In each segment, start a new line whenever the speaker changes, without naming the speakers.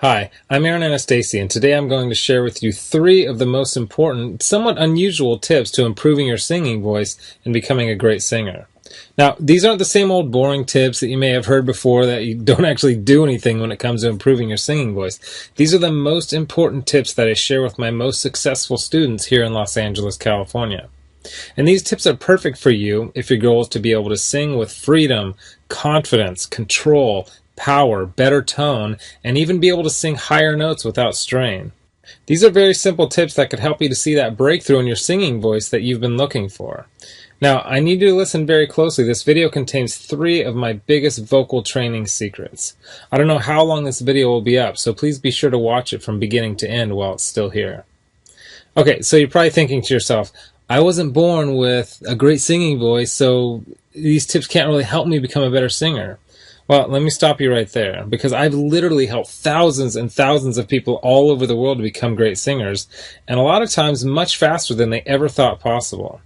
Hi, I'm Aaron Anastasi, and today I'm going to share with you 3 of the most important, somewhat unusual tips to improving your singing voice and becoming a great singer. Now, these aren't the same old boring tips that you may have heard before that you don't actually do anything when it comes to improving your singing voice. These are the most important tips that I share with my most successful students here in Los Angeles, California. And these tips are perfect for you if your goal is to be able to sing with freedom, confidence, control, power, better tone, and even be able to sing higher notes without strain. These are very simple tips that could help you to see that breakthrough in your singing voice that you've been looking for. Now, I need you to listen very closely. This video contains 3 of my biggest vocal training secrets. I don't know how long this video will be up, so please be sure to watch it from beginning to end while it's still here. Okay, so you're probably thinking to yourself, I wasn't born with a great singing voice, so these tips can't really help me become a better singer. Well, let me stop you right there, because I've literally helped thousands and thousands of people all over the world to become great singers, and a lot of times much faster than they ever thought possible.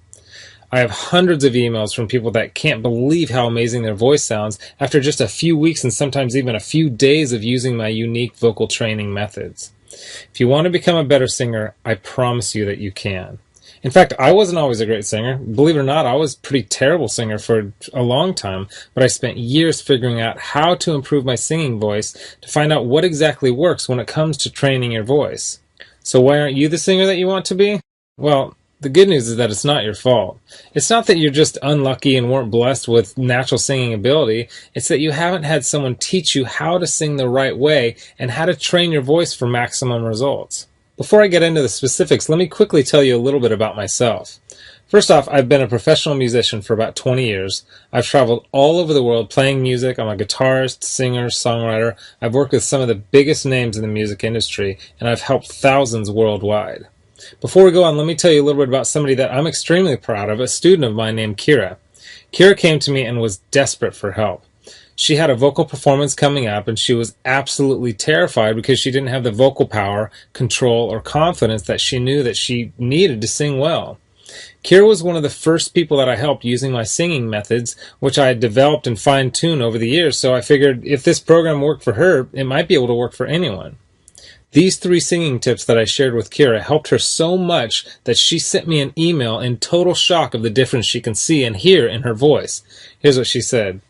I have hundreds of emails from people that can't believe how amazing their voice sounds after just a few weeks and sometimes even a few days of using my unique vocal training methods. If you want to become a better singer, I promise you that you can. In fact, I wasn't always a great singer. Believe it or not, I was a pretty terrible singer for a long time, but I spent years figuring out how to improve my singing voice to find out what exactly works when it comes to training your voice. So why aren't you the singer that you want to be? Well, the good news is that it's not your fault. It's not that you're just unlucky and weren't blessed with natural singing ability. It's that you haven't had someone teach you how to sing the right way and how to train your voice for maximum results. Before I get into the specifics, let me quickly tell you a little bit about myself. First off, I've been a professional musician for about 20 years. I've traveled all over the world playing music. I'm a guitarist, singer, songwriter. I've worked with some of the biggest names in the music industry, and I've helped thousands worldwide. Before we go on, let me tell you a little bit about somebody that I'm extremely proud of, a student of mine named Kira. Kira came to me and was desperate for help. She had a vocal performance coming up, and she was absolutely terrified because she didn't have the vocal power, control, or confidence that she knew that she needed to sing well. Kira was one of the first people that I helped using my singing methods, which I had developed and fine-tuned over the years, so I figured if this program worked for her, it might be able to work for anyone. These 3 singing tips that I shared with Kira helped her so much that she sent me an email in total shock of the difference she can see and hear in her voice. Here's what she said.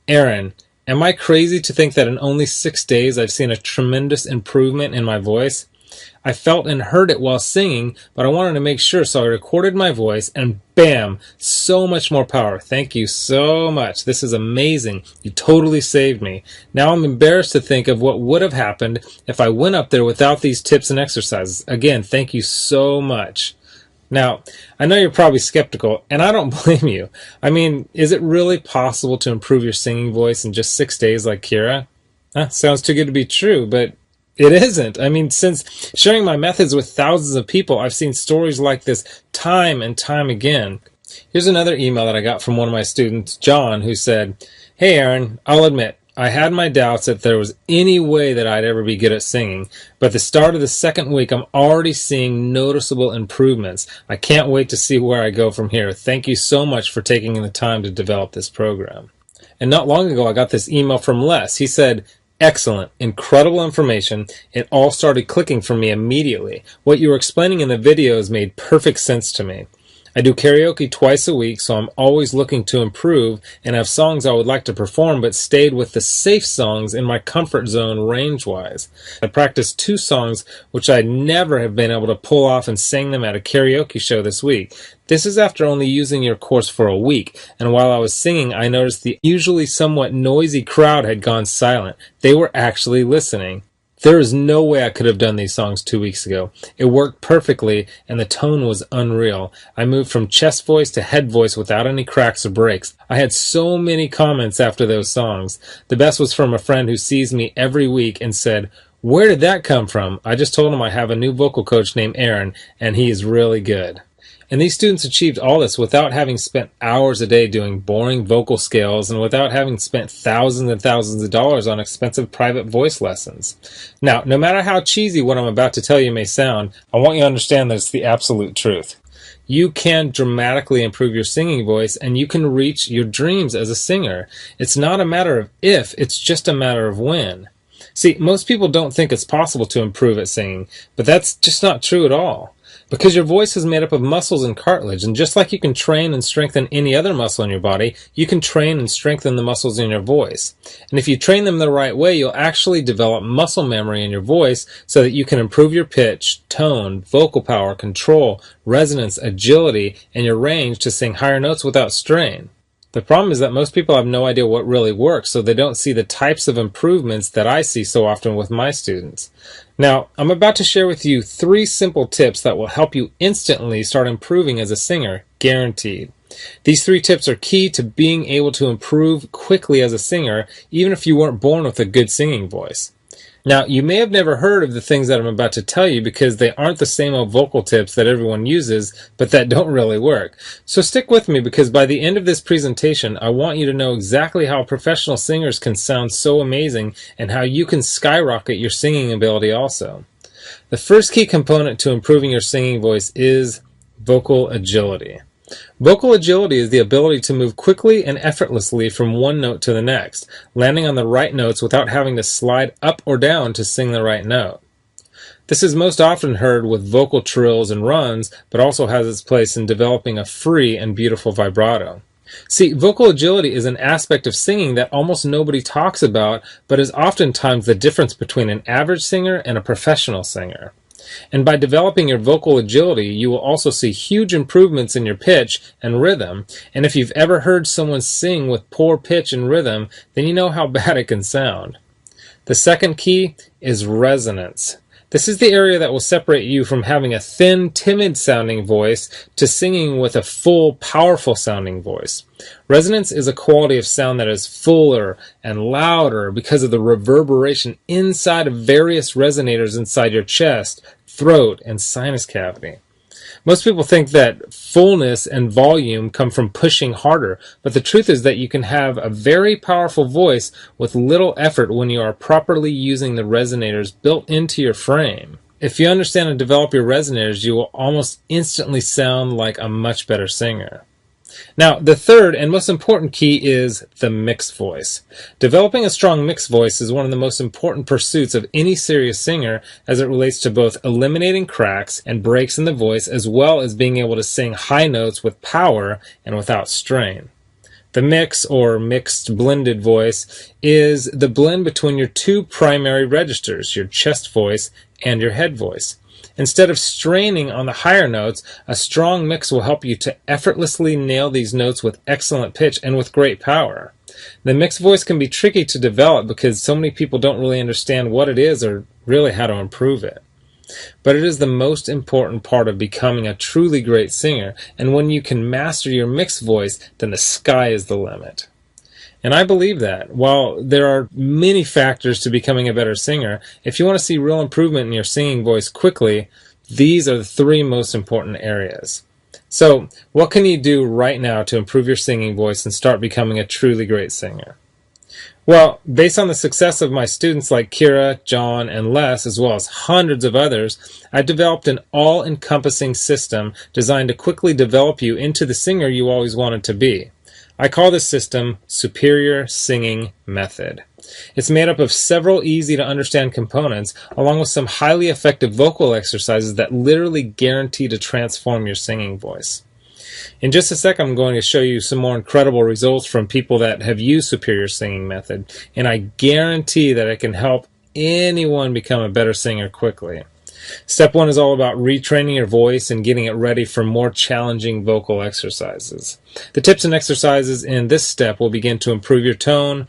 Aaron, am I crazy to think that in only 6 days I've seen a tremendous improvement in my voice? I felt and heard it while singing, but I wanted to make sure, so I recorded my voice, and bam, so much more power. Thank you so much. This is amazing. You totally saved me. Now I'm embarrassed to think of what would have happened if I went up there without these tips and exercises. Again, thank you so much. Now, I know you're probably skeptical, and I don't blame you. I mean, is it really possible to improve your singing voice in just 6 days like Kira? Sounds too good to be true, but it isn't. I mean, since sharing my methods with thousands of people, I've seen stories like this time and time again. Here's another email that I got from one of my students, John, who said, Hey Aaron, I'll admit, I had my doubts that there was any way that I'd ever be good at singing, but at the start of the 2nd week, I'm already seeing noticeable improvements. I can't wait to see where I go from here. Thank you so much for taking the time to develop this program. And not long ago, I got this email from Les. He said, Excellent, incredible information. It all started clicking for me immediately. What you were explaining in the videos made perfect sense to me. I do karaoke twice a week, so I'm always looking to improve and have songs I would like to perform, but stayed with the safe songs in my comfort zone range-wise. I practiced 2 songs which I'd never have been able to pull off and sang them at a karaoke show this week. This is after only using your course for a week, and while I was singing, I noticed the usually somewhat noisy crowd had gone silent. They were actually listening. There is no way I could have done these songs 2 weeks ago. It worked perfectly, and the tone was unreal. I moved from chest voice to head voice without any cracks or breaks. I had so many comments after those songs. The best was from a friend who sees me every week and said, Where did that come from? I just told him I have a new vocal coach named Aaron, and he is really good. And these students achieved all this without having spent hours a day doing boring vocal scales and without having spent thousands and thousands of dollars on expensive private voice lessons. Now, no matter how cheesy what I'm about to tell you may sound, I want you to understand that it's the absolute truth. You can dramatically improve your singing voice, and you can reach your dreams as a singer. It's not a matter of if, it's just a matter of when. See, most people don't think it's possible to improve at singing, but that's just not true at all. Because your voice is made up of muscles and cartilage, and just like you can train and strengthen any other muscle in your body, you can train and strengthen the muscles in your voice. And if you train them the right way, you'll actually develop muscle memory in your voice so that you can improve your pitch, tone, vocal power, control, resonance, agility, and your range to sing higher notes without strain. The problem is that most people have no idea what really works, so they don't see the types of improvements that I see so often with my students. Now, I'm about to share with you 3 simple tips that will help you instantly start improving as a singer, guaranteed. These 3 tips are key to being able to improve quickly as a singer, even if you weren't born with a good singing voice. Now, you may have never heard of the things that I'm about to tell you because they aren't the same old vocal tips that everyone uses, but that don't really work. So stick with me because by the end of this presentation, I want you to know exactly how professional singers can sound so amazing and how you can skyrocket your singing ability also. The first key component to improving your singing voice is vocal agility. Vocal agility is the ability to move quickly and effortlessly from one note to the next, landing on the right notes without having to slide up or down to sing the right note. This is most often heard with vocal trills and runs, but also has its place in developing a free and beautiful vibrato. See, vocal agility is an aspect of singing that almost nobody talks about, but is oftentimes the difference between an average singer and a professional singer. And by developing your vocal agility, you will also see huge improvements in your pitch and rhythm. And if you've ever heard someone sing with poor pitch and rhythm, then you know how bad it can sound. The second key is resonance. This is the area that will separate you from having a thin, timid-sounding voice to singing with a full, powerful-sounding voice. Resonance is a quality of sound that is fuller and louder because of the reverberation inside of various resonators inside your chest, throat, and sinus cavity. Most people think that fullness and volume come from pushing harder, but the truth is that you can have a very powerful voice with little effort when you are properly using the resonators built into your frame. If you understand and develop your resonators, you will almost instantly sound like a much better singer. Now, the third and most important key is the mixed voice. Developing a strong mixed voice is one of the most important pursuits of any serious singer as it relates to both eliminating cracks and breaks in the voice as well as being able to sing high notes with power and without strain. The mix, or mixed blended voice, is the blend between your 2 primary registers, your chest voice and your head voice. Instead of straining on the higher notes, a strong mix will help you to effortlessly nail these notes with excellent pitch and with great power. The mixed voice can be tricky to develop because so many people don't really understand what it is or really how to improve it. But it is the most important part of becoming a truly great singer, and when you can master your mixed voice, then the sky is the limit. And I believe that. While there are many factors to becoming a better singer, if you want to see real improvement in your singing voice quickly, these are the 3 most important areas. So, what can you do right now to improve your singing voice and start becoming a truly great singer? Well, based on the success of my students like Kira, John, and Les, as well as hundreds of others, I've developed an all-encompassing system designed to quickly develop you into the singer you always wanted to be. I call this system Superior Singing Method. It's made up of several easy-to-understand components, along with some highly effective vocal exercises that literally guarantee to transform your singing voice. In just a sec, I'm going to show you some more incredible results from people that have used Superior Singing Method, and I guarantee that it can help anyone become a better singer quickly. Step 1 is all about retraining your voice and getting it ready for more challenging vocal exercises. The tips and exercises in this step will begin to improve your tone,